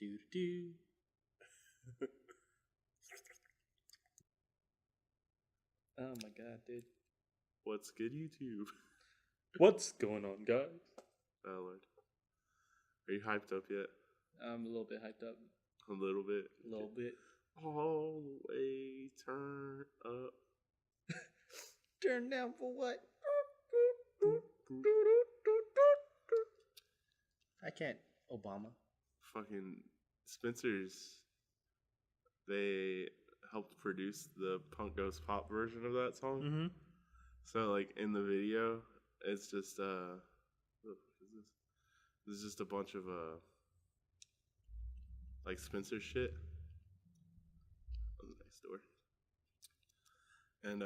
Do do. Oh my god, dude. What's good, YouTube? What's going on, guys? Oh, Lord. Are you hyped up yet? I'm a little bit hyped up. A little bit? A little bit. All the way turn up. Turn down for what? I can't. Obama. Fucking Spencer's, they helped produce the Punk Goes Pop version of that song. Mm-hmm. So, like, in the video, it's just, what is this? This is just a bunch of, like, Spencer shit. That was a nice door. And,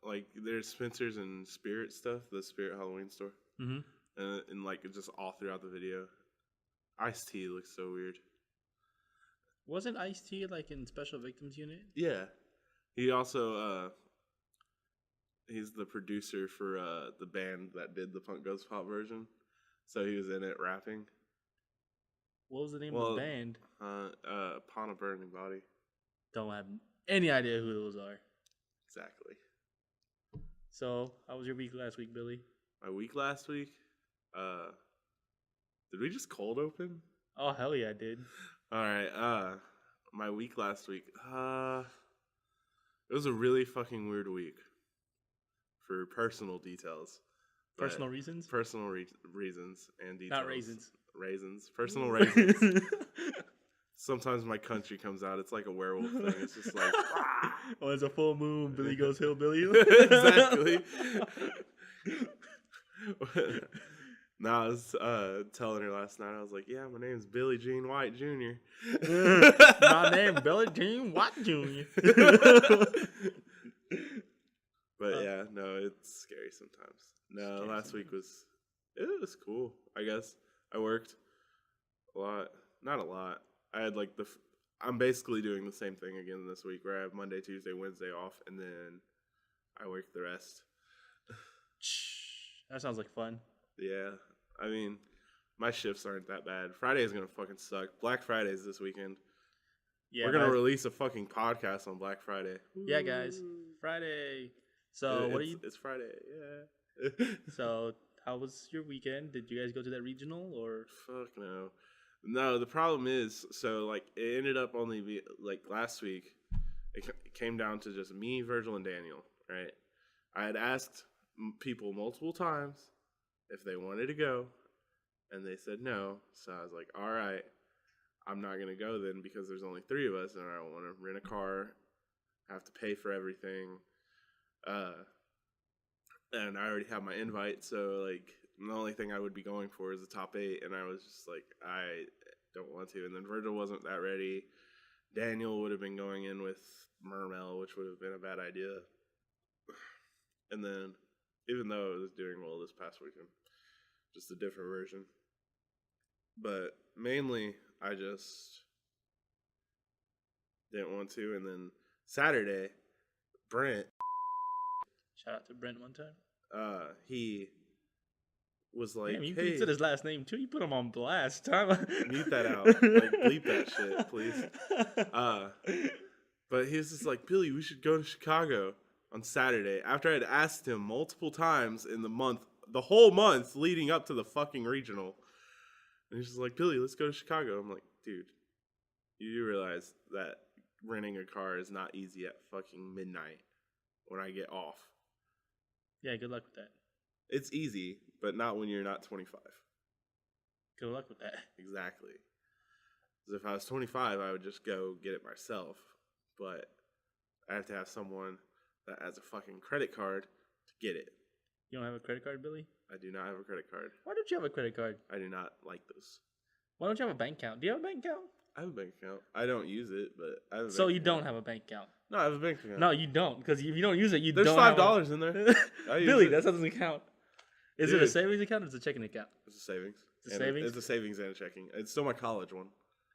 like, there's Spencer's and Spirit stuff, the Spirit Halloween store. Mm-hmm. And like, it's just all throughout the video. Ice-T looks so weird. Wasn't Ice-T, like, in Special Victims Unit? Yeah. He also, he's the producer for the band that did the Punk Goes Pop version. So he was in it rapping. What was the name of the band? Upon a Burning Body. Don't have any idea who those are. Exactly. So, how was your week last week, Billy? My week last week? Did we just cold open? Oh, hell yeah, I did. Alright, my week last week. It was a really fucking weird week. For personal details. Personal reasons? Personal reasons and details. Not raisins. Raisins. Personal raisins. Sometimes my country comes out. It's like a werewolf thing. It's just like, ah! Oh, it's a full moon. Billy goes hillbilly. Exactly. No, I was telling her last night. I was like, yeah, my name's Billy Jean White Jr. My name Billy Jean White Jr. But yeah, no, it's scary sometimes. No, last week was cool, I guess. I worked a lot. Not a lot. I had like I'm basically doing the same thing again this week where I have Monday, Tuesday, Wednesday off, and then I work the rest. That sounds like fun. Yeah. I mean, my shifts aren't that bad. Friday is going to fucking suck. Black Friday is this weekend. Yeah, we're going to release a fucking podcast on Black Friday. Yeah, guys. Friday. So, what are you... It's Friday, yeah. So, how was your weekend? Did you guys go to that regional, or... Fuck no. No, the problem is, so, like, it ended up only, like, last week, it came down to just me, Virgil, and Daniel, right? I had asked people multiple times if they wanted to go, and they said no, so I was like, all right, I'm not going to go then because there's only 3 of us, and I don't want to rent a car, have to pay for everything, and I already have my invite, so, like, the only thing I would be going for is the top 8, and I was just like, I don't want to. And then Virgil wasn't that ready. Daniel would have been going in with Mermel, which would have been a bad idea. And then, even though it was doing well this past weekend, just a different version. But mainly, I just didn't want to. And then Saturday, Brent. Shout out to Brent one time. He was like, damn, you hey, said his last name too. You put him on blast. Mute that out. Like, bleep that shit, please. But he was just like, Billy, we should go to Chicago on Saturday. After I had asked him multiple times in the whole month leading up to the fucking regional. And he's just like, Billy, let's go to Chicago. I'm like, dude, you do realize that renting a car is not easy at fucking midnight when I get off. Yeah, good luck with that. It's easy, but not when you're not 25. Good luck with that. Exactly. Because if I was 25, I would just go get it myself. But I have to have someone that has a fucking credit card to get it. You don't have a credit card, Billy? I do not have a credit card. Why don't you have a credit card? I do not like those. Why don't you have a bank account? Do you have a bank account? I have a bank account. I don't use it, but I have a bank So you account. don't have a bank account? No, I have a bank account. No, you don't. Because if you don't use it, you There's don't $5 in there. Billy, that doesn't count. Is Dude. it a savings account or is it a checking account? It's a savings. It's a savings? It's a savings and a checking. It's still my college one.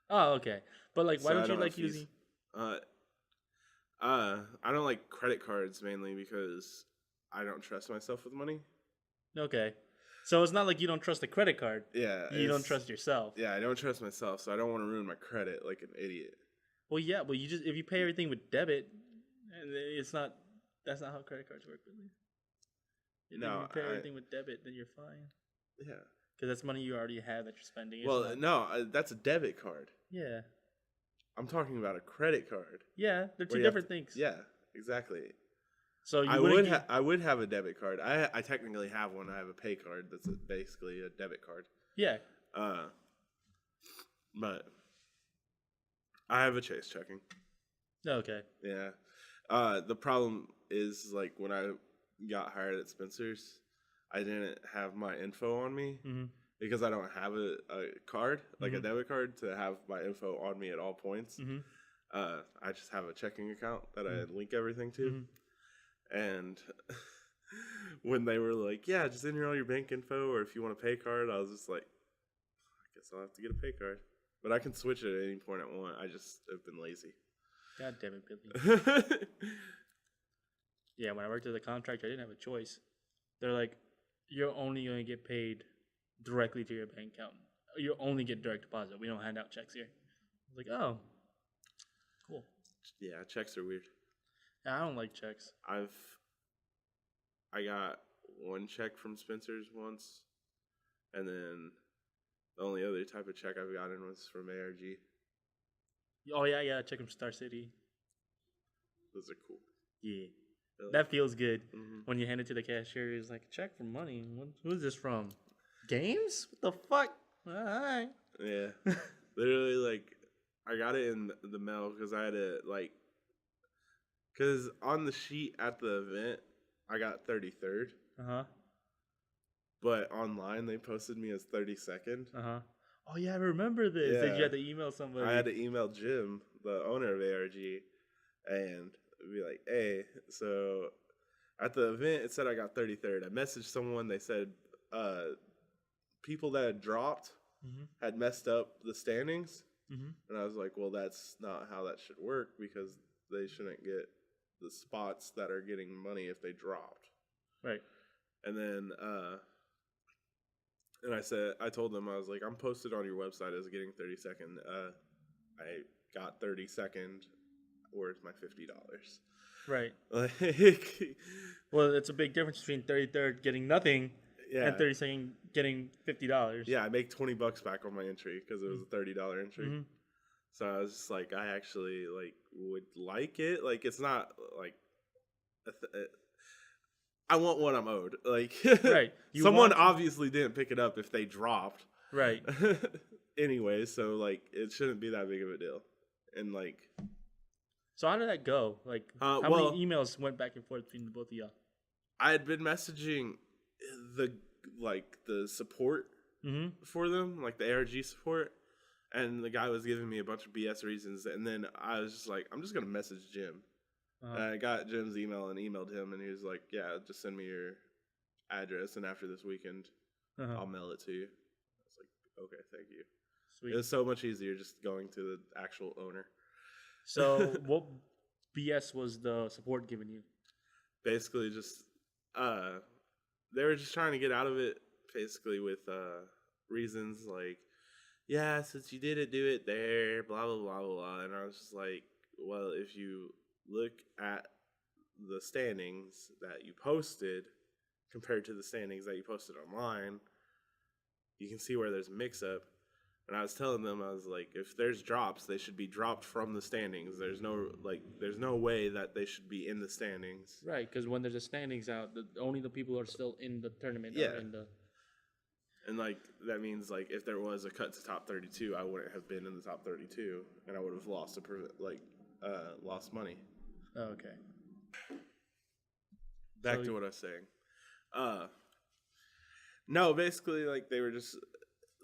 Oh, okay. But, like, why So don't you like using... I don't like credit cards mainly because I don't trust myself with money. Okay. So it's not like you don't trust the credit card. Yeah, You don't trust yourself. Yeah, I don't trust myself, so I don't want to ruin my credit like an idiot. Well, yeah, but you just if you pay everything with debit, and it's not. That's not how credit cards work, really. If you pay everything with debit, then you're fine. Yeah, because that's money you already have that you're spending. That's a debit card. Yeah, I'm talking about a credit card. Yeah, they're two different things. Yeah, exactly. So I would have a debit card. I technically have one. I have a pay card that's basically a debit card. Yeah. But I have a Chase checking. Okay. Yeah. The problem is like when I got hired at Spencer's, I didn't have my info on me because I don't have a card, like a debit card, to have my info on me at all points. I just have a checking account that I link everything to. And when they were like, yeah, just enter all your bank info, or if you want a pay card, I was just like, I guess I'll have to get a pay card. But I can switch it at any point I want. I just have been lazy. God damn it, Billy. Yeah, when I worked as a contractor, I didn't have a choice. They're like, you're only going to get paid directly to your bank account. You only get direct deposit. We don't hand out checks here. I was like, oh, cool. Yeah, checks are weird. Yeah, I don't like checks. I got one check from Spencer's once, and then the only other type of check I've gotten was from ARG. Oh yeah, check from Star City. Those are cool. Yeah, that feels good when you hand it to the cashier. It's like, check for money. Who is this from? Games? What the fuck? All right. Yeah, literally, like I got it in the mail because I had to because on the sheet at the event, I got 33rd. But online, they posted me as 32nd. Oh, yeah, I remember this. Yeah. That you had to email somebody. I had to email Jim, the owner of ARG, and be like, hey, so at the event, it said I got 33rd. I messaged someone. They said people that had dropped had messed up the standings. And I was like, well, that's not how that should work because they shouldn't get the spots that are getting money if they dropped. Right. And then I told them, I was like, I'm posted on your website as getting 32nd. I got 32nd. Where's my $50? Right. Like, well, it's a big difference between 33rd getting nothing and 32nd getting $50. Yeah, I make $20 back on my entry because it was a $30 entry. So I was just like, I actually would like it. Like, it's not like I want what I'm owed. Like, right. Someone obviously didn't pick it up if they dropped. Right. Anyway, so like it shouldn't be that big of a deal. And like, so how did that go? Like, how many emails went back and forth between the both of y'all? I had been messaging the support for them, like the ARG support. And the guy was giving me a bunch of BS reasons. And then I was just like, I'm just going to message Jim. And I got Jim's email and emailed him. And he was like, yeah, just send me your address. And after this weekend, I'll mail it to you. I was like, okay, thank you. Sweet. It was so much easier just going to the actual owner. So what BS was the support giving you? Basically just, they were just trying to get out of it, basically with reasons like, yeah, since you didn't do it there, blah, blah, blah, blah. And I was just like, well, if you look at the standings that you posted compared to the standings that you posted online, you can see where there's a mix-up. And I was telling them, I was like, if there's drops, they should be dropped from the standings. There's no way that they should be in the standings. Right, because when there's a standings out, only the people who are still in the tournament are in the... And, like, that means, like, if there was a cut to top 32, I wouldn't have been in the top 32, and I would have lost lost money. Oh, okay. Back to what I was saying. No, basically, like, they were just...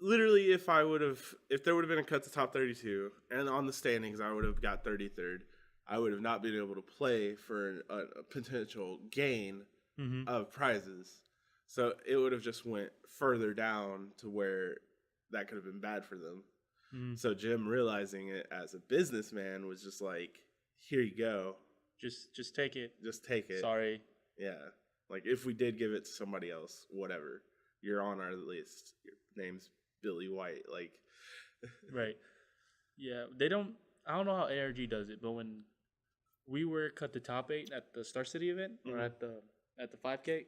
Literally, if there would have been a cut to top 32, and on the standings I would have got 33rd, I would have not been able to play for a potential gain of prizes. So it would have just went further down to where that could have been bad for them. So Jim, realizing it as a businessman, was just like, here you go. Just take it. Just take it. Sorry. Yeah. Like, if we did give it to somebody else, whatever. you're on our list. Your name's Billy White. Like, Right. Yeah, they don't. I don't know how ARG does it, but when we were cut the top 8 at the Star City event or Mhm. at the 5K,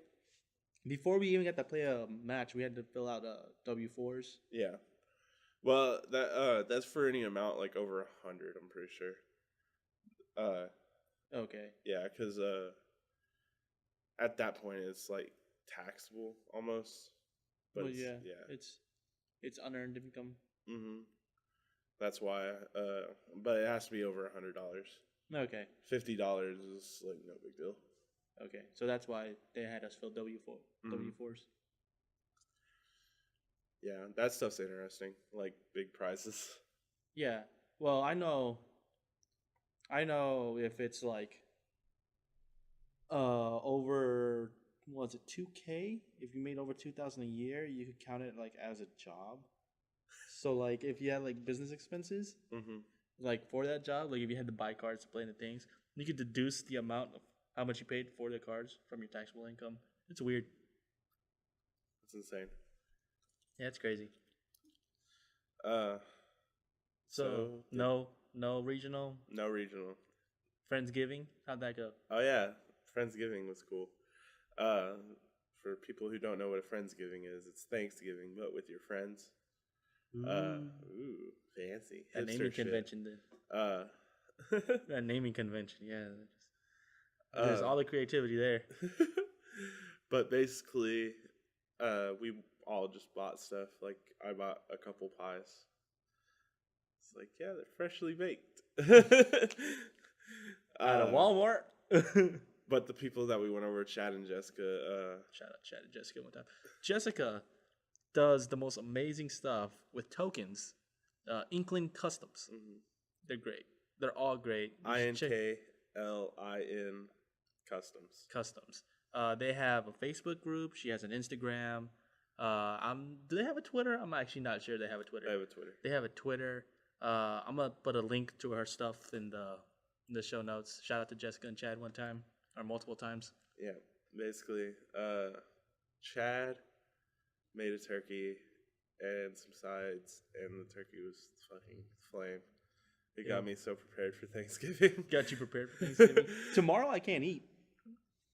before we even got to play a match, we had to fill out W4s. Yeah. Well, that's for any amount like over 100. I'm pretty sure. Okay. Yeah, because at that point it's like taxable almost. But Well, it's, yeah, yeah. it's unearned income. Mm-hmm. That's why. But it has to be over $100. Okay. $50 is like no big deal. Okay. So that's why they had us fill Mhm. W4s. Yeah, that stuff's interesting. Like big prizes. Yeah. Well, I know if it's like over was it 2K? If you made over 2,000 a year, you could count it like as a job. So like if you had like business expenses, Mm-hmm. like for that job, like if you had to buy cards to play in the things, you could deduce the amount of how much you paid for the cards from your taxable income. It's weird. That's insane. Yeah, it's crazy. Uh, So no regional no regional. Friendsgiving. How'd that go? Oh yeah, Friendsgiving was cool. For people who don't know what a Friendsgiving is, it's Thanksgiving but with your friends. Ooh, fancy. That naming convention. That naming convention. Yeah, there's all the creativity there. But basically, we all just bought stuff. Like I bought a couple pies. It's like, yeah, they're freshly baked. At a Walmart. But the people that we went over, Chad and Jessica. Shout out Chad and Jessica one time. Jessica does the most amazing stuff with tokens. Inkling Customs. Mm-hmm. They're great. They're all great. INKLIN Customs. They have a Facebook group. She has an Instagram. Do they have a Twitter? I'm actually not sure they have a Twitter. They have a Twitter. They have a Twitter. I'm gonna put a link to her stuff in the show notes. Shout out to Jessica and Chad one time or multiple times. Yeah, basically, Chad made a turkey and some sides, and the turkey was fucking flame. It got me so prepared for Thanksgiving. Got you prepared for Thanksgiving. Tomorrow I can't eat.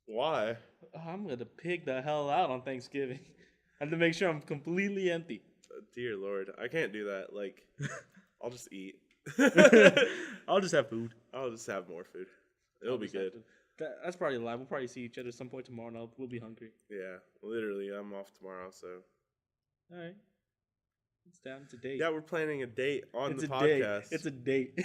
Why? I'm gonna pig the hell out on Thanksgiving. I have to make sure I'm completely empty. Dear Lord, I can't do that. Like, I'll just eat. I'll just have food. I'll just have more food. It'll be good. That's probably a lie. We'll probably see each other some point tomorrow, and we'll be hungry. Yeah, literally, I'm off tomorrow, so. All right. It's down. It's a date. Yeah, we're planning a date on the podcast. Date. It's a date.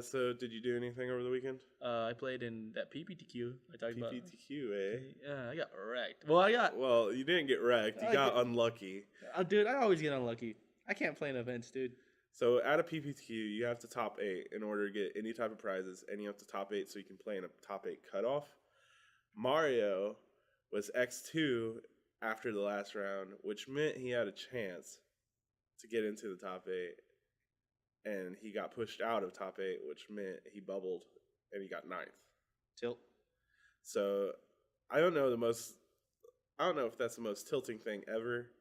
So did you do anything over the weekend? I played in that PPTQ I talked about. PPTQ, eh? Yeah, I got wrecked. Well, you didn't get wrecked. You got unlucky. Dude, I always get unlucky. I can't play in events, dude. So at a PPTQ, you have to top 8 in order to get any type of prizes, and you have to top 8 so you can play in a top 8 cutoff. Mario was X2 after the last round, which meant he had a chance to get into the top 8. And he got pushed out of top 8, which meant he bubbled and he got 9th. Tilt. So I don't know if that's the most tilting thing ever.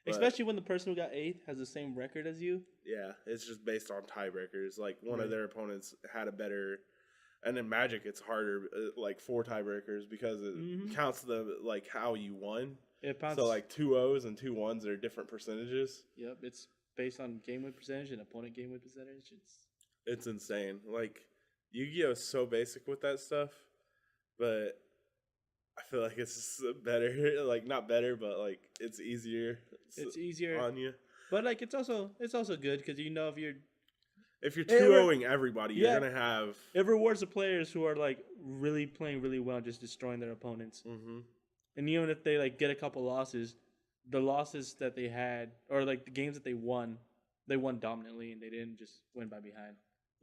Especially when the person who got 8th has the same record as you. Yeah, it's just based on tiebreakers. Like one of their opponents had a better, and in Magic it's harder, like 4 tiebreakers because it counts like how you won. So like 2 O's and 2 1s are different percentages. Yep, it's based on game win percentage and opponent game win percentage. It's insane. Like Yu-Gi-Oh is so basic with that stuff, but I feel like it's just better. Like not better, but like it's easier. It's easier on you. But like it's also good because you know if you're 2-0ing everybody, you're gonna have. It rewards the players who are like really playing really well, just destroying their opponents. Mm-hmm. And even if they like get a couple losses, the losses that they had or like the games that they won dominantly, and they didn't just win by behind.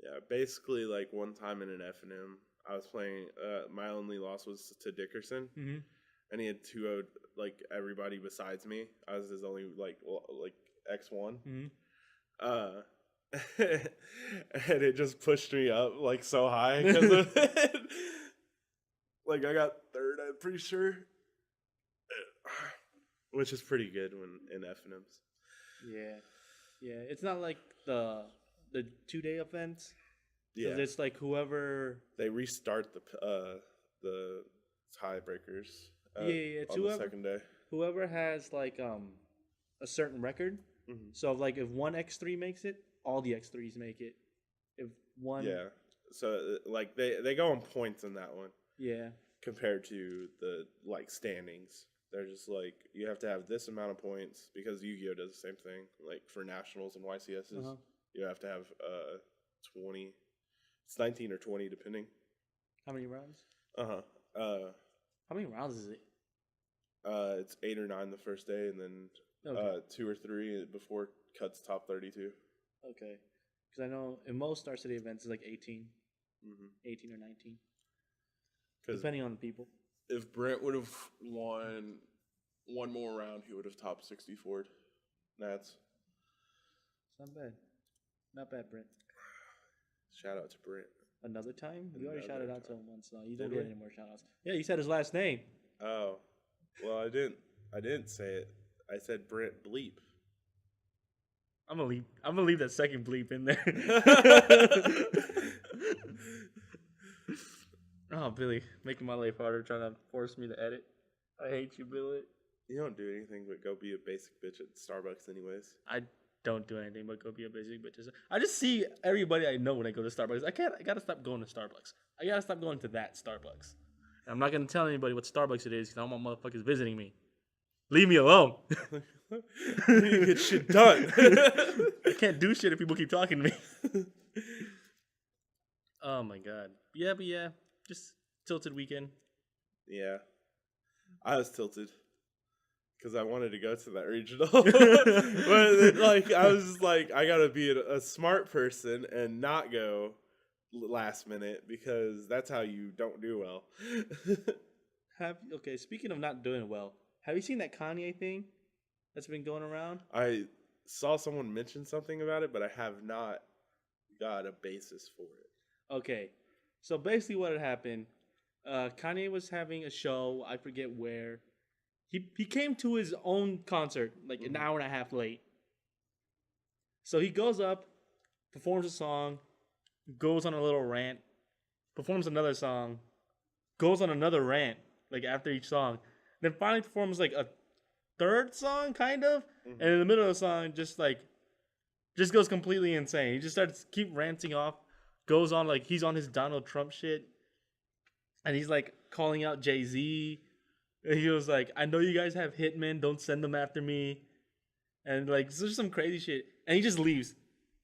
Yeah, basically like one time in an F&M, I was playing. My only loss was to Dickerson, and he had 2-0'd like everybody besides me. I was his only like X1. And it just pushed me up like so high because of it. Like I got 3rd, I'm pretty sure. which is pretty good when in F&Ms. Yeah. It's not like the 2-day events. Yeah, it's like whoever they restart the tiebreakers. It's on the second day. Whoever has like a certain record. Mm-hmm. So like if one X3 makes it, all the X3s make it. If one so like they go on points in that one. Yeah. Compared to the like standings. They're just like you have to have this amount of points because Yu-Gi-Oh does the same thing. Like for nationals and YCSs, you have to have 20. It's 19 or 20 depending. How many rounds? How many rounds is it? It's 8 or 9 the first day, and then 2 or 3 before it cuts top 32. Okay, because I know in most Star City events it's like 18, 18 or 19, depending on the people. If Brent would have won one more round, he would have top 64'd. That's not bad. Not bad, Brent. Shout out to Brent. Another time? We already shouted out to him once. So you don't get any more shout outs. Yeah, you said his last name. Oh. Well, I didn't say it. I said Brent Bleep. I'm gonna leave that second bleep in there. Oh, Billy, making my life harder, trying to force me to edit. I hate you, Billy. You don't do anything but go be a basic bitch at Starbucks anyways. I don't do anything but go be a basic bitch. I just see everybody I know when I go to Starbucks. I gotta stop going to Starbucks. I gotta stop going to that Starbucks. And I'm not gonna tell anybody what Starbucks it is because I don't want motherfuckers visiting me. Leave me alone. You get shit done. I can't do shit if people keep talking to me. Oh my god. But yeah. Just tilted weekend. Yeah. I was tilted. Because I wanted to go to that regional. But like I was just like, I gotta be a smart person and not go last minute because that's how you don't do well. Okay, speaking of not doing well, have you seen that Kanye thing that's been going around? I saw someone mention something about it, but I have not got a basis for it. Okay, so basically what had happened, Kanye was having a show, I forget where. He came to his own concert like an hour and a half late. So he goes up, performs a song, goes on a little rant, performs another song, goes on another rant, like after each song. Then finally performs like a third song, kind of. And in the middle of the song, just goes completely insane. He just starts keep ranting off, goes on like he's on his Donald Trump shit. And he's like calling out Jay-Z. And he was like, I know you guys have hitmen, don't send them after me. And like, it's just some crazy shit. And he just leaves.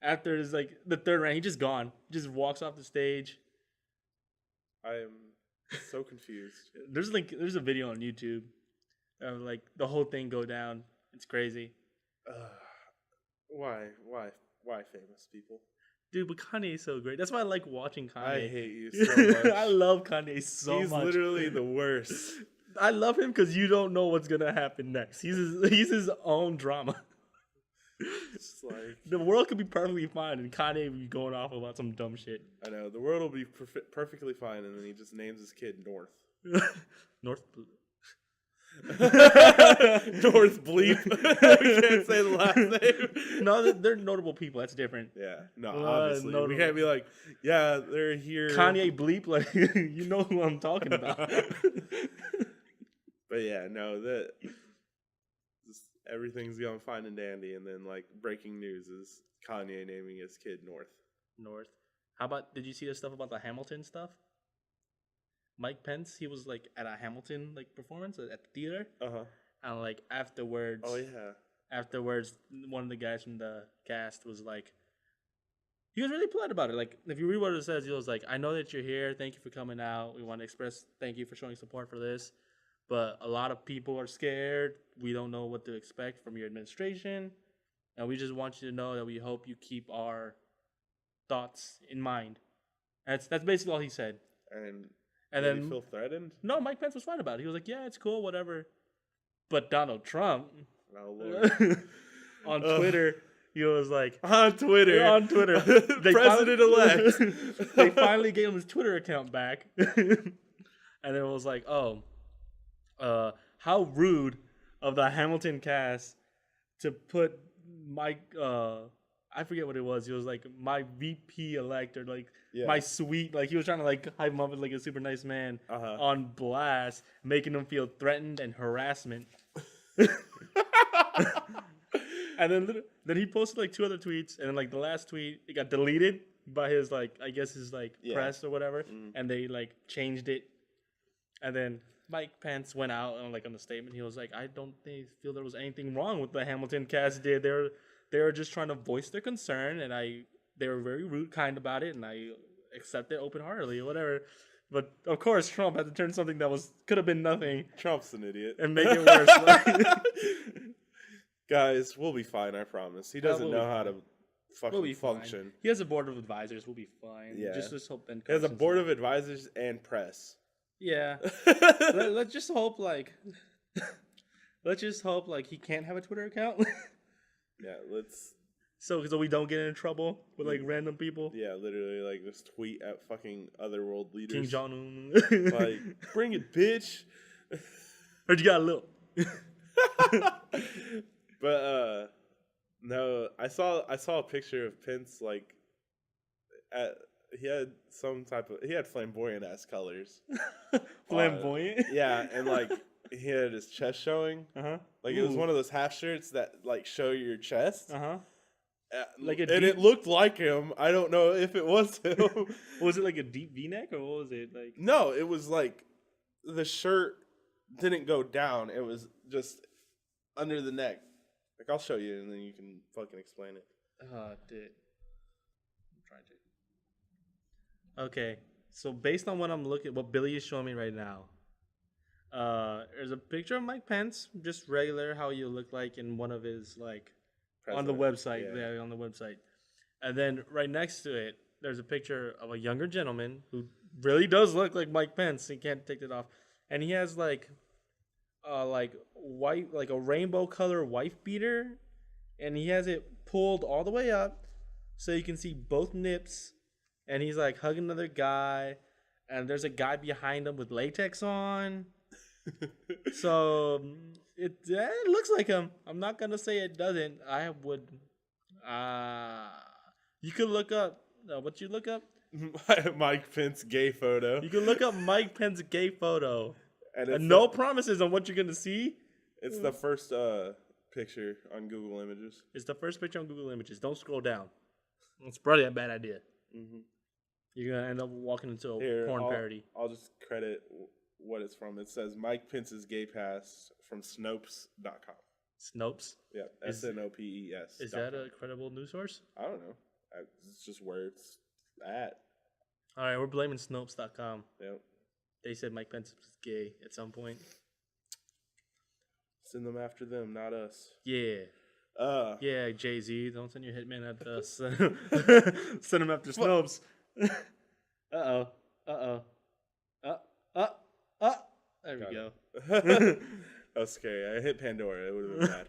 After his like the third round, he just gone. Just walks off the stage. I am so confused. There's a video on YouTube of like the whole thing go down. It's crazy. Why famous people? Dude, but Kanye is so great. That's why I like watching Kanye. I hate you so much. I love Kanye so much. He's literally the worst. I love him because you don't know what's gonna happen next. He's his own drama. It's like the world could be perfectly fine, and Kanye would be going off about some dumb shit. I know the world will be perfectly fine, and then he just names his kid North. North. North Bleep. We can't say the last name. No, they're notable people. That's different. Yeah, no, obviously we can't be like, yeah, they're here. Kanye Bleep, like you know who I'm talking about. But yeah, no, everything's going fine and dandy, and then like breaking news is Kanye naming his kid North. How about? Did you see the stuff about the Hamilton stuff? Mike Pence, he was like at a Hamilton like performance at the theater. And like afterwards. Oh yeah. Afterwards, one of the guys from the cast was like, he was really polite about it. Like if you read what it says, he was like, "I know that you're here. Thank you for coming out. We want to express thank you for showing support for this. But a lot of people are scared. We don't know what to expect from your administration. And we just want you to know that we hope you keep our thoughts in mind." That's basically all he said. And then you feel threatened? No, Mike Pence was fine about it. He was like, "Yeah, it's cool, whatever." But Donald Trump, on Twitter, he was like, on Twitter, President-elect. They finally gave him his Twitter account back, and it was like, "Oh, how rude of the Hamilton cast to put Mike. I forget what it was. He was like my VP elect or like my sweet. Like he was trying to like hype him up as like a super nice man on blast, making him feel threatened and harassment. And then he posted like 2 other tweets, and then like the last tweet it got deleted by his like I guess his like press or whatever, and they like changed it. And then Mike Pence went out on like on the statement. He was like, I don't feel there was anything wrong with the Hamilton cast did. They were just trying to voice their concern, and they were very rude, kind about it, and I accept it open heartedly or whatever. But of course, Trump had to turn something that could have been nothing. Trump's an idiot and make it worse. Guys, we'll be fine. I promise. He doesn't know how to fucking function. Fine. He has a board of advisors. We'll be fine. Yeah. Just hope Ben. He has a board of advisors and press. Yeah. Let's just hope like. Let's just hope like he can't have a Twitter account. Yeah, let's. So we don't get in trouble with like random people. Yeah, literally like just tweet at fucking other world leaders. King Jong-un. Like, bring it, bitch. Heard you got a little. But no, I saw a picture of Pence like he had flamboyant ass colors. Flamboyant? Yeah, and like he had his chest showing. Like it was one of those half shirts that like show your chest. Like and it looked like him. I don't know if it was him. Was it like a deep V-neck or what was it like? No, it was like the shirt didn't go down. It was just under the neck. Like I'll show you and then you can fucking explain it. Dude. I'm trying to. Okay, so based on what Billy is showing me right now, there's a picture of Mike Pence, just regular how you look like in one of his like on the website, on the website, and then right next to it, there's a picture of a younger gentleman who really does look like Mike Pence. He can't take it off, and he has like white, like a rainbow color wife beater, and he has it pulled all the way up so you can see both nips, and he's like hugging another guy, and there's a guy behind him with latex on. So it looks like him. I'm not gonna say it doesn't. I would. You could look up. What you look up? Mike Pence gay photo. You can look up Mike Pence gay photo. And no promises on what you're gonna see. It's the first picture on Google Images. It's the first picture on Google Images. Don't scroll down. It's probably a bad idea. You're gonna end up walking into a porn parody. I'll just credit what it's from. It says Mike Pence's gay pass from Snopes.com. Snopes? Yeah, SNOPES. Is that a credible news source? I don't know. It's just where it's at. All right, we're blaming Snopes.com. Yep. They said Mike Pence was gay at some point. Send them after them, not us. Yeah. Yeah, Jay-Z. Don't send your hitman at us. Send him after Snopes. Uh-oh. There we go. That was scary. I hit Pandora. It would have been bad.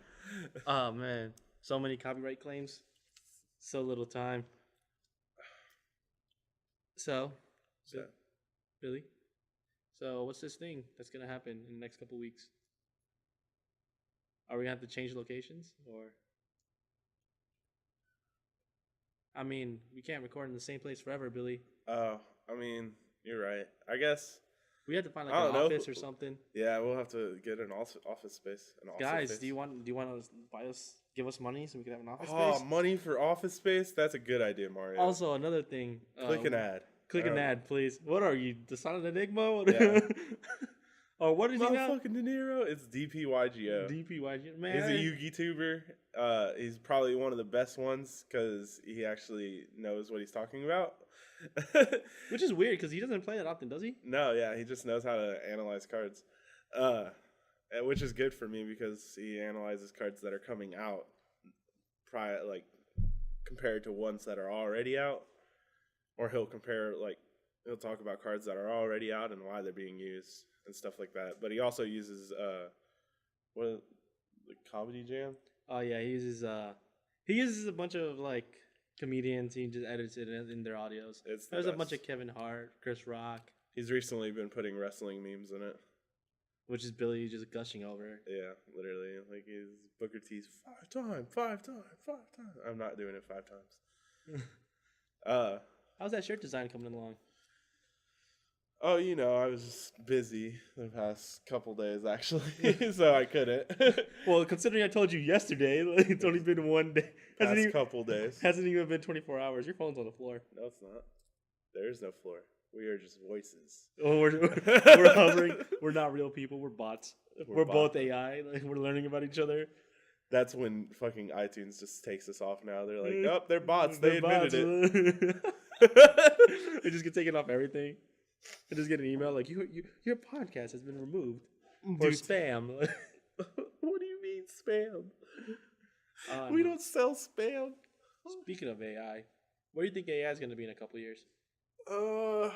Oh, man. So many copyright claims. So little time. So Billy? So what's this thing that's going to happen in the next couple weeks? Are we going to have to change locations? Or... I mean, we can't record in the same place forever, Billy. Oh, I mean, you're right. I guess... We had to find like an office or something. Yeah, we'll have to get an office space. Guys, do you want to give us money so we can have an office space? Oh, money for office space? That's a good idea, Mario. Also, another thing. Click an ad. Click an ad, please. What are you, the Silent Enigma? Yeah. Or what is he now? Motherfucking De Niro? It's DPYGO. DPYGO, man. He's a YouTuber. He's probably one of the best ones because he actually knows what he's talking about. Which is weird because he doesn't play that often, does he? No, yeah, he just knows how to analyze cards, which is good for me because he analyzes cards that are coming out, compared to ones that are already out, or he'll talk about cards that are already out and why they're being used and stuff like that. But he also uses the Comedy Jam. Oh yeah, he uses a bunch of like comedians. He just edits it in their audios. There's a bunch of Kevin Hart, Chris Rock. He's recently been putting wrestling memes in it. which is Billy just gushing over her. Yeah, literally. Like he's Booker T's 5 times. I'm not doing it 5 times. How's that shirt design coming along? Oh, I was just busy the past couple days actually, so I couldn't. Well, considering I told you yesterday, like, it's only been one day. Couple days. Hasn't even been 24 hours. Your phone's on the floor. No, it's not. There is no floor. We are just voices. Oh, we're hovering. We're not real people. We're bots. We're both bots. AI. Like, we're learning about each other. That's when fucking iTunes just takes us off now. They're like, oh, they're bots. They admitted it. They just get taken off everything. I just get an email like, your podcast has been removed for spam. What do you mean spam? We don't sell spam. Speaking of AI, where do you think AI is going to be in a couple years? I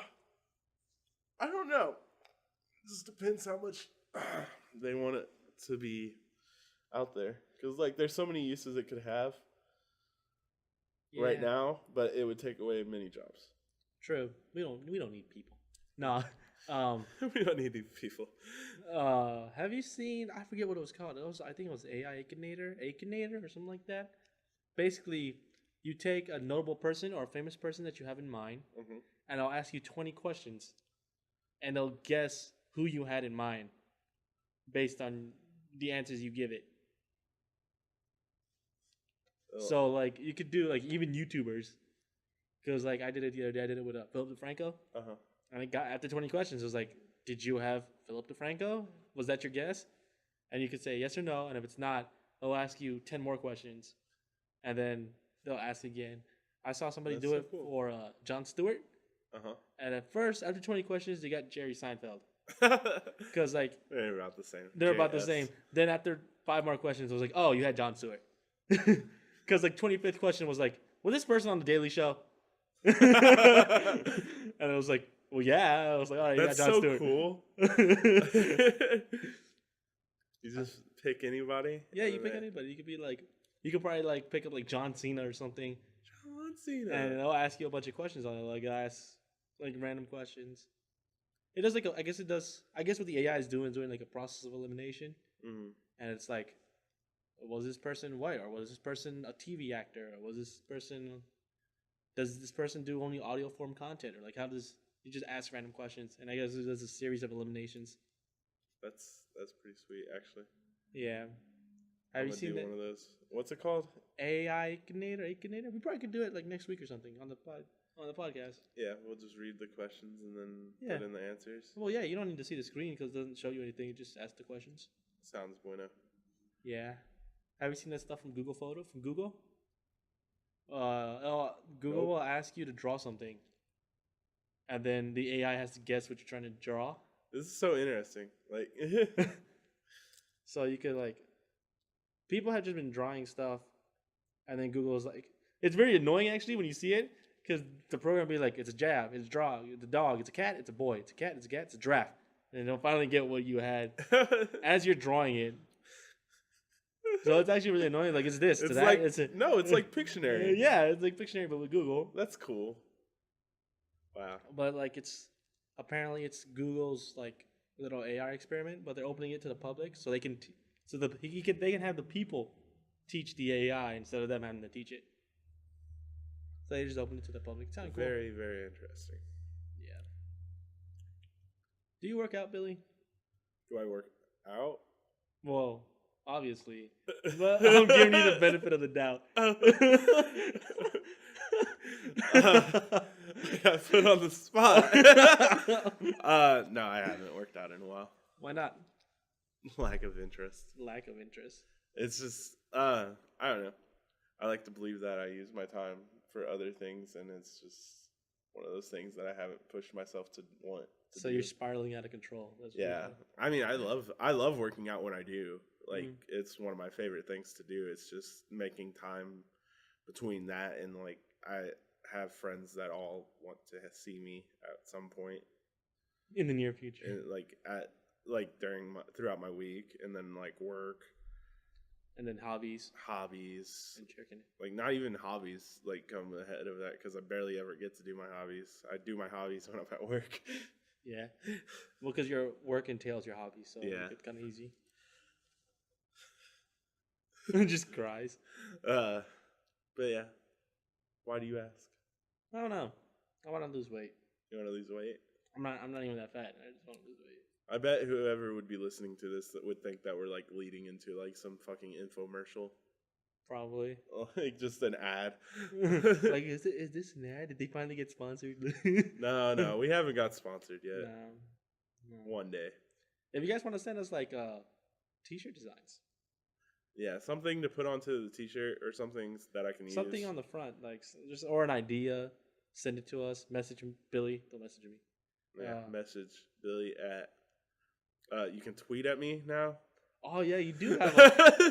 don't know. It just depends how much they want it to be out there. Because, like, there's so many uses it could have right now, but it would take away many jobs. True. We don't need people. No. We don't need these people. Have you seen? I forget what it was called. I think it was AI Akinator or something like that. Basically, you take a notable person or a famous person that you have in mind, and I'll ask you 20 questions, and they'll guess who you had in mind based on the answers you give it. Oh. So, like, you could do, like, even YouTubers. Because, like, I did it the other day. I did it with Philip DeFranco. And it got after 20 questions. It was like, did you have Philip DeFranco? Was that your guess? And you could say yes or no. And if it's not, they'll ask you 10 more questions. And then they'll ask again. I saw somebody do it for Jon Stewart. And at first, after 20 questions, they got Jerry Seinfeld. Because, like, they're about the same. They're about the same. Then after 5 more questions, it was like, oh, you had Jon Stewart. Because, like, 25th question was like, was this person on The Daily Show? And it was like, well, yeah. I was like, all right, that's you got Jon so Stewart. Cool. You just pick anybody? Yeah, you pick anybody. You could be like, you could probably like pick up like John Cena or something. John Cena. And they'll ask you a bunch of questions on it. Like, ask like random questions. It does like, I guess what the AI is doing like a process of elimination. And it's like, was this person white? Or was this person a TV actor? Or does this person do only audio form content? Or like, how does you just ask random questions? And I guess there's a series of eliminations. That's pretty sweet, actually. Yeah. Have you seen one of those? What's it called? AI Akinator. We probably could do it like next week or something on the podcast. Yeah, we'll just read the questions and then put in the answers. Well, yeah, you don't need to see the screen because it doesn't show you anything. You just ask the questions. Sounds bueno. Yeah. Have you seen that stuff from Google Photo? From Google? Google will ask you to draw something, and then the AI has to guess what you're trying to draw. This is so interesting. Like, so you could like, people have just been drawing stuff, and then Google is like, it's very annoying actually when you see it because the program will be like, it's a jab, it's a draw, it's a dog, it's a cat, it's a boy, it's a cat, it's a cat, it's a giraffe, and they'll finally get what you had as you're drawing it. So it's actually really annoying. Like, it's this. It's that. like, it's like Pictionary. Yeah, it's like Pictionary, but with Google. That's cool. Wow. But like, apparently it's Google's like little AI experiment, but they're opening it to the public so they can they can have the people teach the AI instead of them having to teach it. So they just open it to the public. It's kind of cool. Very, very interesting. Yeah. Do you work out, Billy? Do I work out? Well, obviously, but I'm giving you the benefit of the doubt. I got put on the spot. No, I haven't worked out in a while. Why not? Lack of interest. It's just, I don't know. I like to believe that I use my time for other things, and it's just one of those things that I haven't pushed myself to want to do. You're spiraling out of control. That's yeah. I mean, I love working out when I do. Like, it's one of my favorite things to do. It's just making time between that and, like, I have friends that all want to see me at some point. In the near future. And, throughout my week, and then, like, work. And then hobbies. And chicken. Like, not even hobbies, like, come ahead of that, because I barely ever get to do my hobbies. I do my hobbies when I'm at work. Yeah. Well, because your work entails your hobby, so Yeah. it's kind of easy. Just cries. But yeah. Why do you ask? I don't know. I want to lose weight. You want to lose weight? I'm not even that fat. I just want to lose weight. I bet whoever would be listening to this would think that we're like leading into like some fucking infomercial. Probably. Like just an ad. Like, is this an ad? Did they finally get sponsored? No, we haven't got sponsored yet. No. One day. If you guys want to send us like t-shirt designs, Yeah, something to put onto the t-shirt or something that I can use. something on the front, like just or an idea, send it to us. Message Billy. Don't message me. Yeah, message Billy at. You can tweet at me now. Oh yeah, you do have.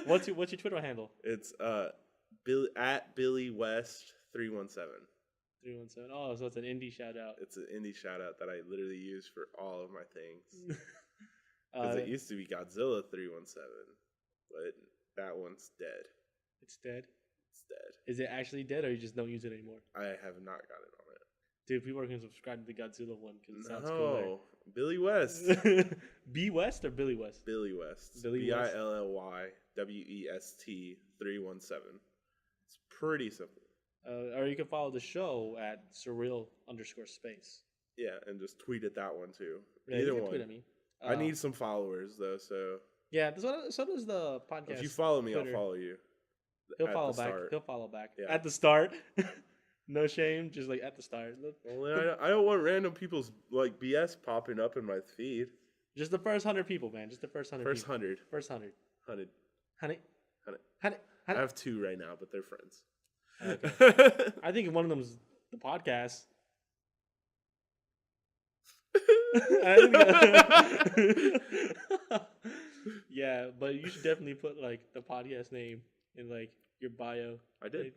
What's your Twitter handle? It's Billy at Billy West 317. 317. Oh, so it's an indie shout out. It's an indie shout out that I literally use for all of my things. Because it used to be Godzilla 317, but that one's dead. It's dead. It's dead. Is it actually dead, or you just don't use it anymore? I have not got it on it. Dude, people are gonna subscribe to the Godzilla one because it sounds No, cooler. Billy West. B West or Billy West? Billy West. Billy West. BILLYWEST 317. It's pretty simple. Or you can follow the show at Surreal_space. Yeah, and just tweet at that one too. Yeah, Either you can one. tweet at me. I need some followers though, so Yeah, so does the podcast. if you follow me, Twitter. I'll follow you. He'll at follow the back. start. He'll follow back Yeah. at the start. No shame, just like at the start. Look. Well, I don't want random people's like BS popping up in my feed. Just the first 100 people, man. Just the first 100. First people. 100. First 100. 100. Honey. 100. Honey. I have 2 right now, but they're friends. Okay. I think one of them's the podcast. Yeah, but you should definitely put like the podcast name in like your bio. I did. Like,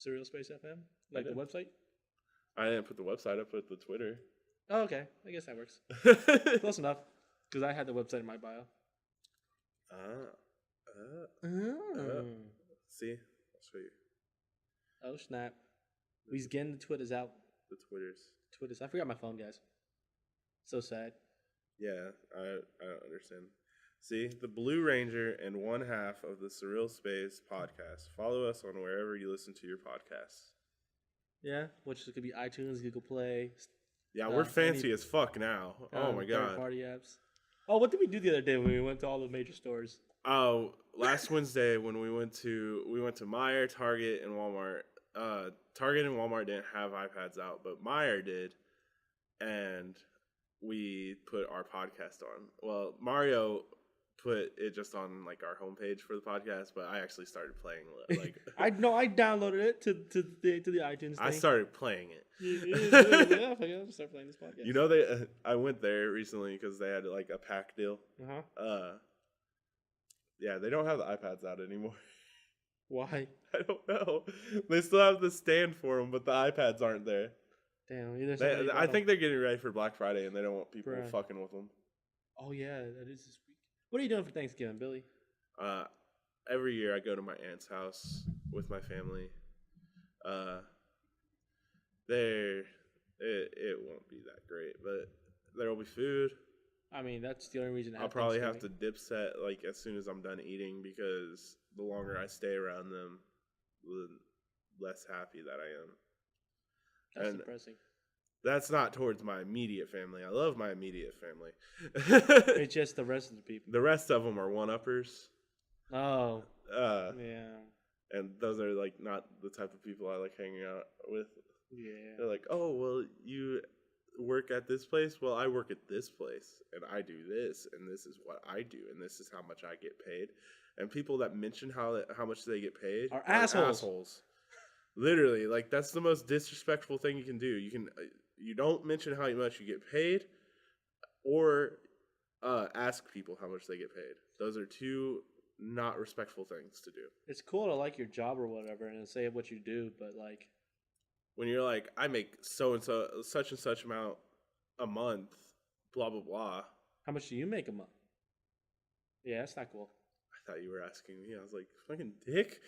Surreal Space FM, like the website. I didn't put the website. I put the Twitter. Oh, okay. I guess that works. Close enough. Because I had the website in my bio. See, I'll show you Oh snap! We's getting the Twitters out. the Twitters. Twitters. I forgot my phone, guys. So sad. Yeah, I don't understand. See, the Blue Ranger and one half of the Surreal Space podcast. Follow us on wherever you listen to your podcasts. Yeah, which could be iTunes, Google Play. Yeah, we're fancy as fuck now. Oh my god. Party apps. Oh, what did we do the other day when we went to all the major stores? Oh, last Wednesday when we went to Meijer, Target, and Walmart. Target and Walmart didn't have iPads out, but Meijer did, and we put our podcast on. Well, Mario put it just on like our homepage for the podcast, but I actually started playing like I downloaded it to the iTunes thing. I started playing it. Yeah, I'll start playing this podcast. You know, I went there recently because they had like a pack deal. Yeah, they don't have the iPads out anymore. Why? I don't know. They still have the stand for them, but the iPads aren't there. Damn. I think they're getting ready for Black Friday, and they don't want people fucking with them. Oh yeah, that is this week. What are you doing for Thanksgiving, Billy? Every year I go to my aunt's house with my family. It won't be that great, but there will be food. I mean, that's the only reason. I'll probably have to dip set like as soon as I'm done eating because the longer I stay around them, the less happy that I am. That's depressing. That's not towards my immediate family. I love my immediate family. It's just the rest of the people. The rest of them are one-uppers. Oh. Yeah. And those are like not the type of people I like hanging out with. Yeah. They're like, oh, well, you work at this place? Well, I work at this place, and I do this, and this is what I do, and this is how much I get paid. And people that mention how much they get paid are assholes. Literally, like that's the most disrespectful thing you can do. You don't mention how much you get paid, or ask people how much they get paid. Those are two not respectful things to do. It's cool to like your job or whatever and say what you do, but like when you're like, I make so and so such and such amount a month, blah blah blah. How much do you make a month? Yeah, that's not cool. I thought you were asking me. I was like, fucking dick.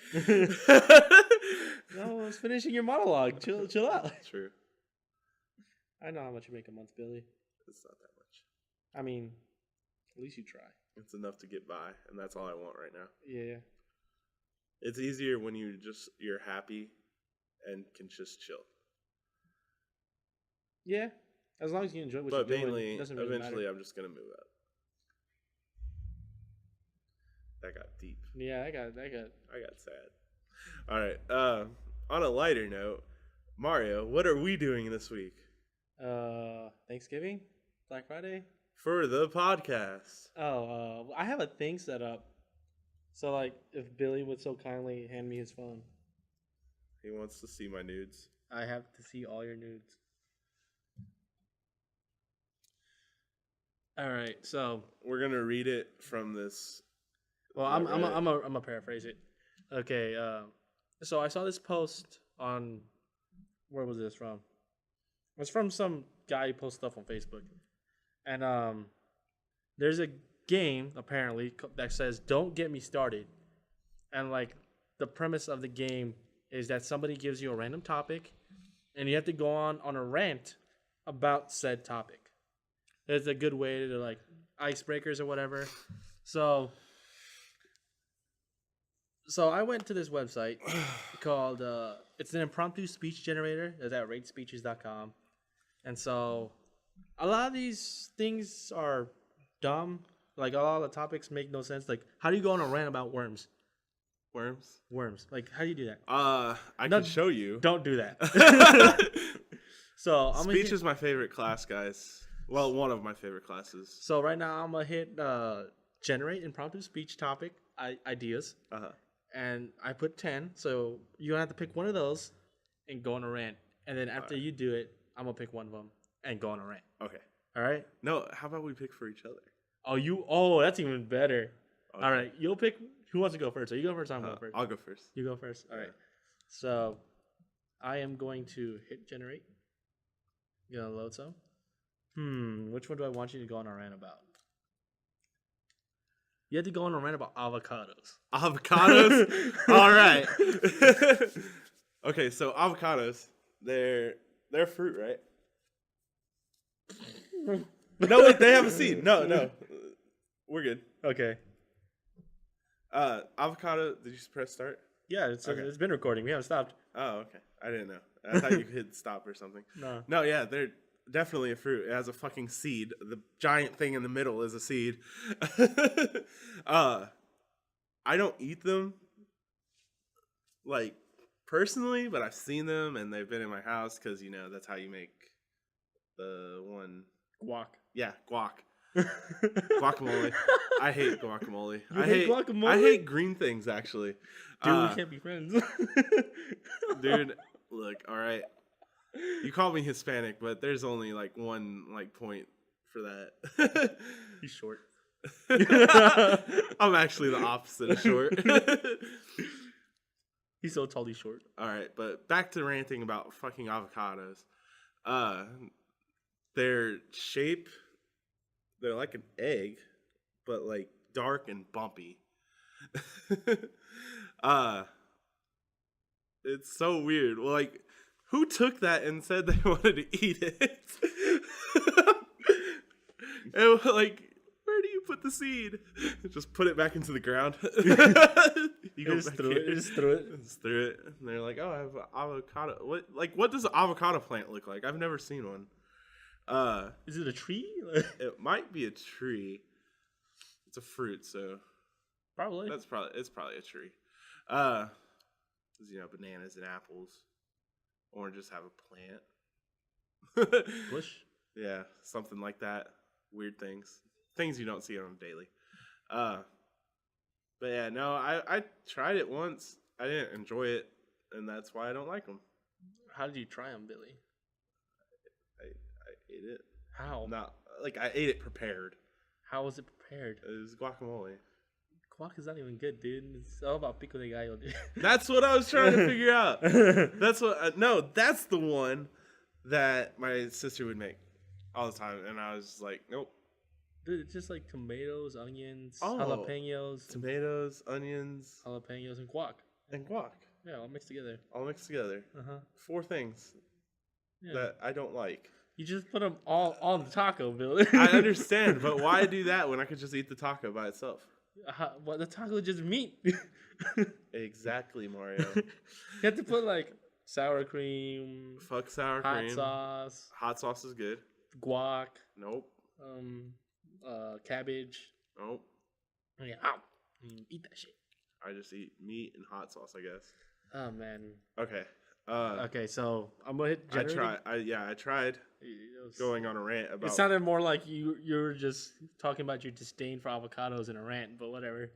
No, I was finishing your monologue. Chill out. True. I know how much you make a month, Billy. It's not that much. I mean, at least you try. It's enough to get by, and that's all I want right now. Yeah. It's easier when you're happy and can just chill. Yeah. As long as you enjoy what But you're doing, mainly, it doesn't really eventually, matter. I'm just gonna move out. That got deep. Yeah, I got. I got sad. All right. On a lighter note, Mario, what are we doing this week Thanksgiving, Black Friday. for the podcast? Oh, I have a thing set up. So like, if Billy would so kindly hand me his phone, He wants to see my nudes. I have to see all your nudes. All right, so We're gonna read it from this. well, I'm gonna paraphrase it. Okay, so I saw this post on where was this from? It was from some guy who posts stuff on Facebook, and there's a game apparently that says "Don't get me started," and like the premise of the game is that somebody gives you a random topic, and you have to go on a rant about said topic. It's a good way to like icebreakers or whatever. So I went to this website called it's an impromptu speech generator. It's at ratespeeches.com. And so a lot of these things are dumb. Like a lot of the topics make no sense. Like how do you go on a rant about worms? Worms. Like how do you do that? I can show you. Don't do that. So I'm Speech is my favorite class, guys. Well, one of my favorite classes. So right now I'm gonna hit generate impromptu speech topic ideas, and I put 10. So you have to pick one of those and go on a rant. And then after you do it, I'm gonna pick one of them and go on a rant. Okay. All right. No, how about we pick for each other? Oh, that's even better. Okay. All right, you'll pick. Who wants to go first? So you go first. I'm going first. I'll go first. You go first. All right. So I am going to hit generate. You gonna load some? Which one do I want you to go on a rant about? You have to go on a rant about avocados. Avocados? All right. Okay, so avocados, they're fruit, right? No, wait, they have a seed. No. We're good. Okay. Avocado, did you press start? Yeah, it's been recording. We haven't stopped. Oh, okay. I didn't know. I thought you could hit stop or something. No, yeah, they're definitely a fruit. It has a fucking seed. The giant thing in the middle is a seed. I don't eat them, like, personally, but I've seen them, and they've been in my house, because, you know, that's how you make the one... Guac. Yeah, guac. Guacamole. I hate guacamole. You hate guacamole? I hate green things, actually. Dude, we can't be friends. Dude, look, all right. You call me Hispanic, but there's only like one point for that. He's short. I'm actually the opposite of short. He's so tall, he's short. All right, but back to ranting about fucking avocados. Their shape, they're like an egg, but like dark and bumpy. It's so weird. Well, like, who took that and said they wanted to eat it? And like, where do you put the seed? Just put it back into the ground. You go just threw it. Just threw it. Just threw it. And they're like, "Oh, I have avocado." What does an avocado plant look like? I've never seen one. Is it a tree? It might be a tree. It's a fruit, so probably. It's probably a tree. 'Cause, you know, bananas and apples, oranges have a plant. Bush. Yeah, something like that. Weird things you don't see on a daily. But yeah, no, I tried it once. I didn't enjoy it, and that's why I don't like them. How did you try them, Billy? I ate it. How? Not like I ate it prepared. How was it prepared? It was guacamole. Guac is not even good, dude. It's all about pico de gallo, dude. That's what I was trying to figure out. That's the one that my sister would make all the time, and I was just like, nope. Dude, it's just like tomatoes, onions, Oh, jalapenos. Tomatoes, onions, Jalapenos and guac. and guac. Yeah, all mixed together. All mixed together. 4 4 things that I don't like. You just put them all on the taco, Bill. I understand, but why do that when I could just eat the taco by itself? Well, the taco is just meat. Exactly, Mario. You have to put like sour cream, Fuck sour hot cream. sauce, Hot sauce is good. guac, Nope. cabbage. Nope. Yeah, eat that shit. I just eat meat and hot sauce, I guess. Oh man. Okay. Okay, so I'm gonna hit. I Generate. tried. I tried going on a rant about. It sounded more like you were just talking about your disdain for avocados in a rant, but whatever.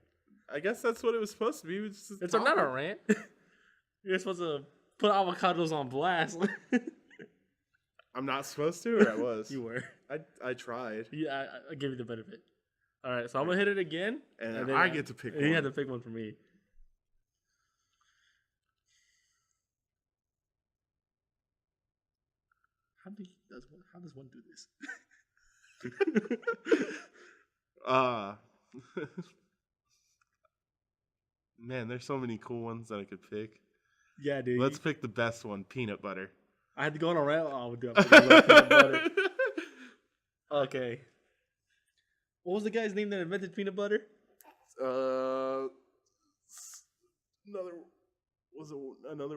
I guess that's what it was supposed to be. It's not a rant. You're supposed to put avocados on blast. I'm not supposed to, or I was. You were. I tried. Yeah, I give you the benefit. All right, so I'm gonna hit it again, and then I get to pick one. You had to pick one for me. How does one do this? Man, there's so many cool ones that I could pick. Yeah, dude. Let's pick the best one, peanut butter. I had to go on a rant. Oh, dude, I love peanut butter. Okay. What was the guy's name that invented peanut butter? Another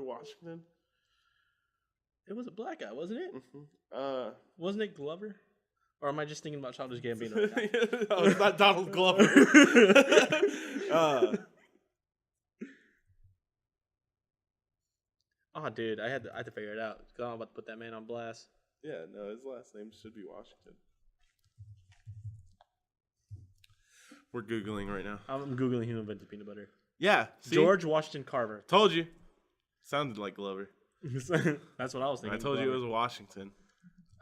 Washington? It was a black guy, wasn't it? Mm-hmm. Wasn't it Glover? Or am I just thinking about Childish Gambino? Right now? No, it's not Donald Glover. Oh, dude, I had to figure it out. I'm about to put that man on blast. Yeah, no, his last name should be Washington. We're Googling right now. I'm Googling who invented peanut butter. Yeah. See? George Washington Carver. Told you. Sounded like Glover. That's what I was thinking. I told you it was Washington.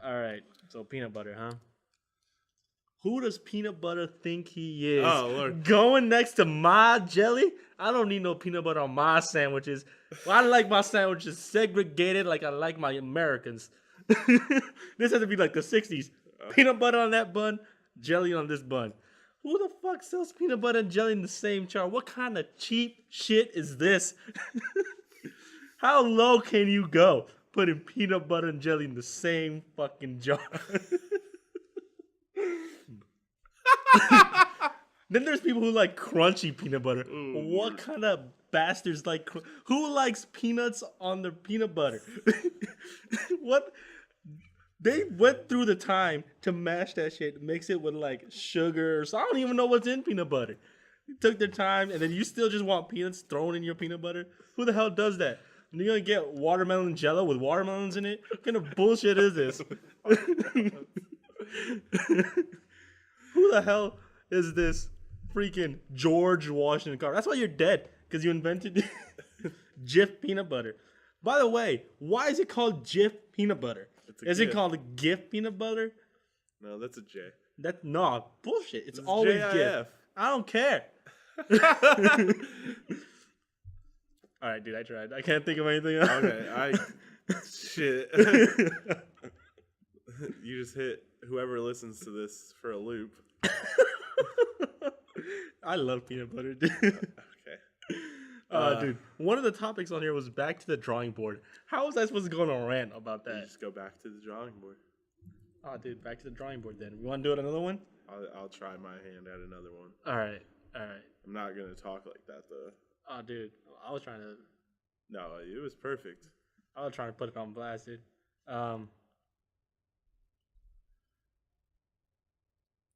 All right. So peanut butter, huh? Who does peanut butter think he is? Oh, Lord. Going next to my jelly? I don't need no peanut butter on my sandwiches. Well, I like my sandwiches segregated like I like my Americans. This has to be like the 60s. Peanut butter on that bun, jelly on this bun. Who the fuck sells peanut butter and jelly in the same jar? What kind of cheap shit is this? How low can you go putting peanut butter and jelly in the same fucking jar? Then there's people who like crunchy peanut butter. Ooh. What kind of bastards like who likes peanuts on their peanut butter? What? They went through the time to mash that shit, mix it with like sugar. So I don't even know what's in peanut butter. They took their time, and then you still just want peanuts thrown in your peanut butter? Who the hell does that? And you're gonna get watermelon jello with watermelons in it? What kind of bullshit is this? Who the hell is this freaking George Washington Carver? That's why you're dead, because you invented Jif peanut butter. By the way, why is it called Jif peanut butter? Is it called GIF peanut butter? No, that's a J. No, bullshit. It's always GIF. I don't care. All right, dude, I tried. I can't think of anything else. Okay, shit. You just hit whoever listens to this for a loop. I love peanut butter, dude. Okay. Dude, one of the topics on here was back to the drawing board. How was I supposed to go on a rant about that? You just go back to the drawing board. Oh, dude, back to the drawing board then. You want to do it another one? I'll try my hand at another one. All right. I'm not going to talk like that, though. Oh, dude, I was trying to... No, it was perfect. I was trying to put it on blast, dude.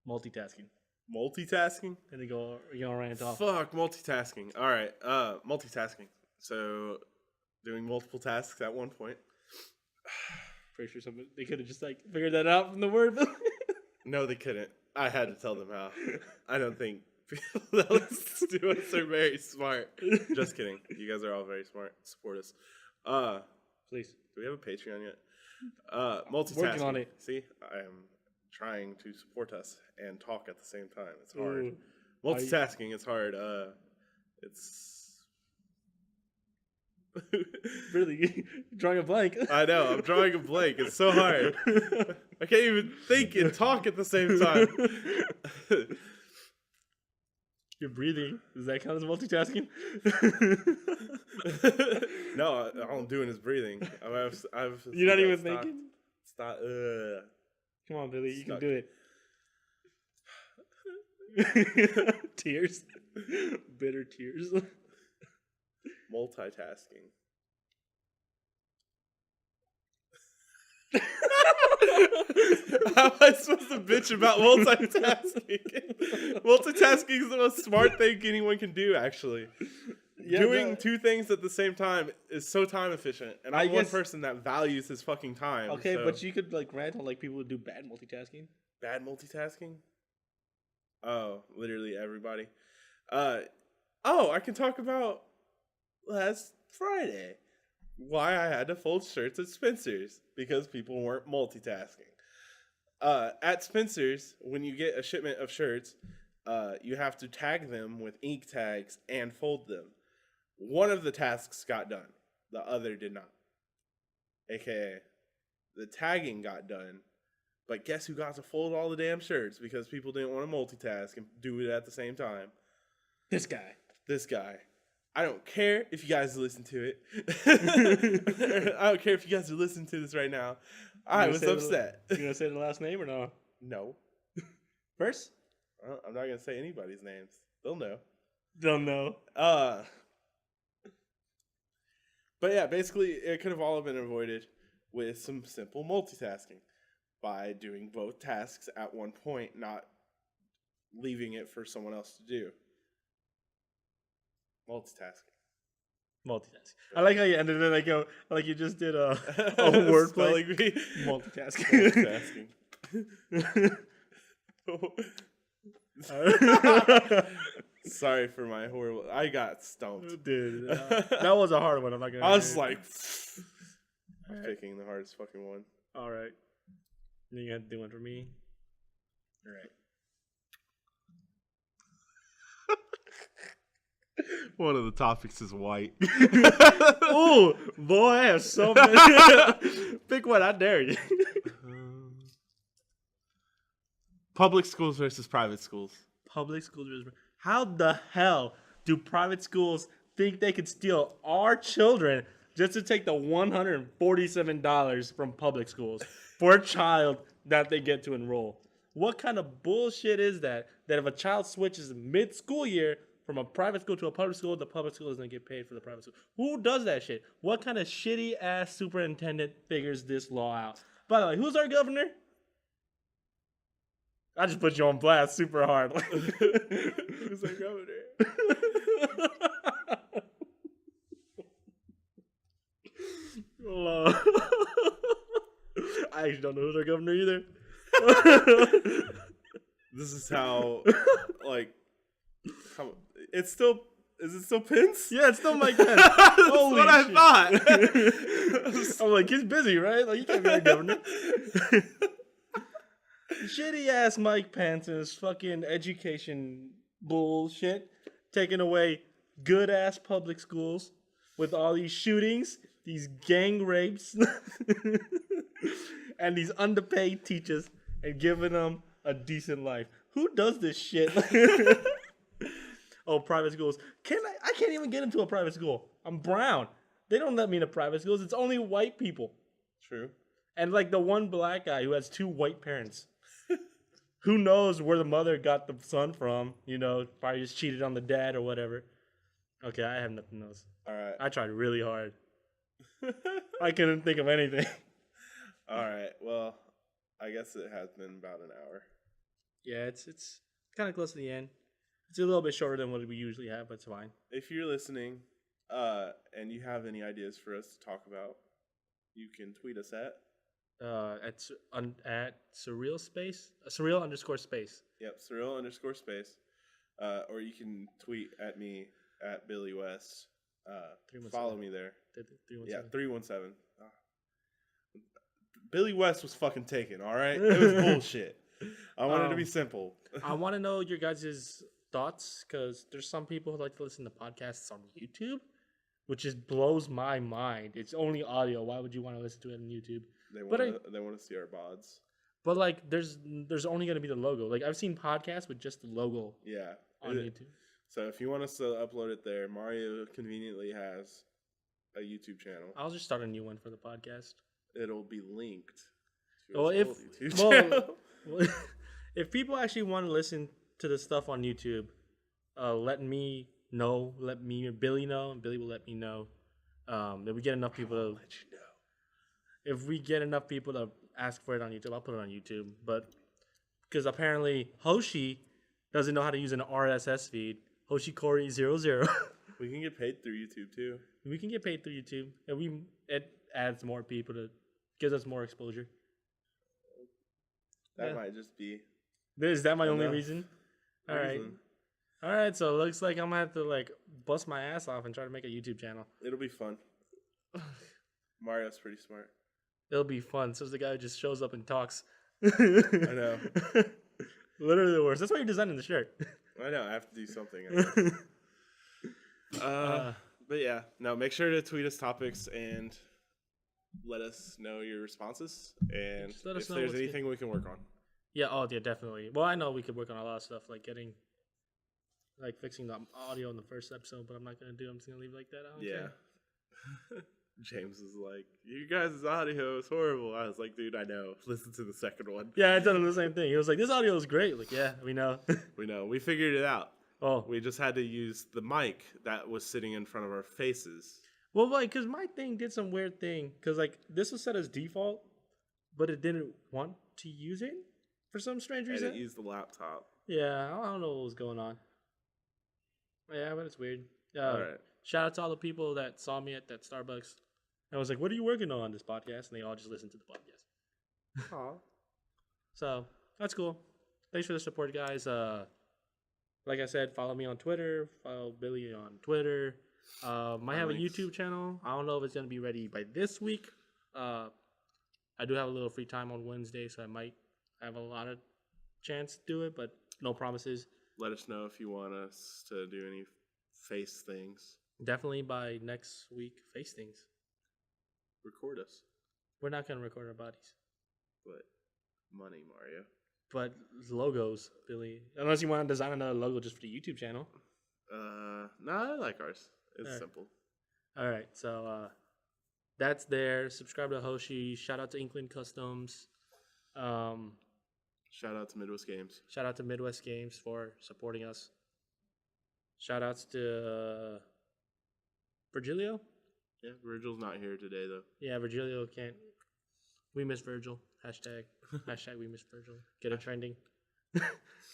Multitasking. Multitasking? And then go rant off. Fuck, multitasking. All right, multitasking. So, doing multiple tasks at one point. Pretty sure they could have just like figured that out from the word. No, they couldn't. I had to tell them how. I don't think people that listen to us are very smart. Just kidding. You guys are all very smart. Support us. Please. Do we have a Patreon yet? Multitasking. Working on it. See, I am trying to support us and talk at the same time. It's hard. Ooh. Multitasking is hard. It's really drawing a blank. I know. I'm drawing a blank. It's so hard. I can't even think and talk at the same time. You're breathing. Does that count as multitasking? No, all I'm doing is breathing. I've You're not even thinking? Stop. Come on, Billy. You Stuck. can do it. Tears. Bitter tears. Multitasking. How am I supposed to bitch about multitasking? Multitasking is the most smart thing anyone can do, actually. Yeah, Doing two things at the same time is so time efficient, and I'm one guess- person that values his fucking time. Okay, so. but you could like rant on like people who do bad multitasking. Bad multitasking? Oh, literally everybody. I can talk about last Friday. Why I had to fold shirts at Spencer's because people weren't multitasking. At Spencer's, when you get a shipment of shirts, you have to tag them with ink tags and fold them. One of the tasks got done. The other did not. AKA, the tagging got done. But guess who got to fold all the damn shirts because people didn't want to multitask and do it at the same time? This guy. I don't care if you guys listen to it. I don't care if you guys are listening to this right now. I was upset. You gonna say the last name or no? No. First? I'm not going to say anybody's names. They'll know. Don't know. But yeah, basically, it could have all been avoided with some simple multitasking by doing both tasks at one point, not leaving it for someone else to do. Multitasking. I like how you ended it like you just did a wordplay. Multitasking. Sorry for my horrible. I got stumped. Dude, that was a hard one. I'm not gonna. I was like, picking the hardest fucking one. All right. You got to do one for me. All right. One of the topics is white. Oh, boy, I have so many. Pick one. I dare you. Public schools versus private schools. Public schools. How the hell do private schools think they could steal our children just to take the $147 from public schools for a child that they get to enroll? What kind of bullshit is that? That if a child switches mid-school year from a private school to a public school, the public school is going to get paid for the private school. Who does that shit? What kind of shitty-ass superintendent figures this law out? By the way, who's our governor? I just put you on blast super hard. Who's our governor? I actually don't know who's our governor either. This is how, like, it's still. Is it still Pence? Yeah, it's still Mike Pence. That's Holy what I shit. thought. I'm like, he's busy, right? Like, he can't be our governor. Shitty ass Mike Pence and his fucking education bullshit, taking away good ass public schools with all these shootings, these gang rapes, and these underpaid teachers, and giving them a decent life. Who does this shit? Oh, private schools. I can't even get into a private school. I'm brown. They don't let me into private schools. It's only white people. True. And like the one black guy who has two white parents. Who knows where the mother got the son from? You know, probably just cheated on the dad or whatever. Okay, I have nothing else. All right. I tried really hard. I couldn't think of anything. All right. Well, I guess it has been about an hour. Yeah, it's kind of close to the end. It's a little bit shorter than what we usually have, but it's fine. If you're listening, and you have any ideas for us to talk about, you can tweet us at Surreal space, Surreal_space. Yep, Surreal_space. Or you can tweet at me at Billy West. 317. Follow me there. 317. Yeah, 317. Billy West was fucking taken, all right? It was bullshit. I wanted it to be simple. I want to know your guys' thoughts, because there's some people who like to listen to podcasts on YouTube, which just blows my mind. It's only audio. Why would you want to listen to it on YouTube? They want to see our bods. But like, there's only going to be the logo. Like, I've seen podcasts with just the logo. Yeah, on YouTube. So if you want us to upload it there, Mario conveniently has a YouTube channel. I'll just start a new one for the podcast. It'll be linked Well, his if old YouTube channel. well, if people actually want to listen to the stuff on YouTube, let me know. Let me or Billy know, and Billy will let me know. That we get enough people to let you know. if we get enough people to ask for it on YouTube, I'll put it on YouTube. But because apparently Hoshi doesn't know how to use an RSS feed, Hoshi Corey 00. We can get paid through YouTube too. We can get paid through YouTube, and it adds more people to gives us more exposure. That might just be. Is that my only enough reason? All right. reason. All right, so it looks like I'm gonna have to like bust my ass off and try to make a YouTube channel. It'll be fun. Mario's pretty smart. It'll be fun. So the guy who just shows up and talks. I know. Literally the worst. That's why you're designing the shirt. I know. I have to do something. I guess. But yeah, no. Make sure to tweet us topics and let us know your responses and Just let us if know there's what's anything we can work on. Yeah. Oh, yeah. Definitely. Well, I know we could work on a lot of stuff, like fixing the audio in the first episode, but I'm not gonna do it. I'm just gonna leave it like that. I don't care. James is like, you guys' audio is horrible. I was like, dude, I know. Listen to the second one. Yeah, I told him the same thing. He was like, "This audio is great." Like, yeah, we know. We know. We figured it out. Oh, We just had to use the mic that was sitting in front of our faces. well, like, cause my thing did some weird thing. Cause like this was set as default, but it didn't want to use it for some strange I reason. didn't use the laptop. Yeah, I don't know what was going on. Yeah, but it's weird. All right. Shout out to all the people that saw me at that Starbucks. I was like, "What are you working on this podcast?" And they all just listened to the podcast. Aw. So that's cool. Thanks for the support, guys. Like I said, follow me on Twitter. Follow Billy on Twitter. Might have a links. YouTube channel. I don't know if it's gonna be ready by this week. I do have a little free time on Wednesday, so I might have a lot of chance to do it, but no promises. Let us know if you want us to do any face things. Definitely by next week, face things. Record us. We're not gonna record our bodies, But money, Mario. but logos, Billy. Unless you want to design another logo just for the YouTube channel. No, I like ours. It's Alright. simple. All right, so that's there. Subscribe to Hoshi. Shout out to Inkland Customs. Shout out to Midwest Games. Shout out to Midwest Games for supporting us. Shout outs to Virgilio. Yeah, Virgil's not here today though. Yeah, Virgilio can't. We miss Virgil. Hashtag we miss Virgil. Get it trending.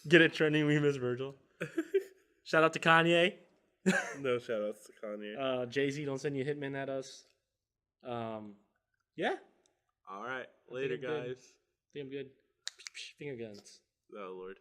Get it trending. We miss Virgil. Shout out to Kanye. No shout outs to Kanye. Jay-Z, don't send your hitmen at us. Yeah. All right. Later, I'm good. guys. I think I'm good. Finger guns. Oh, Lord.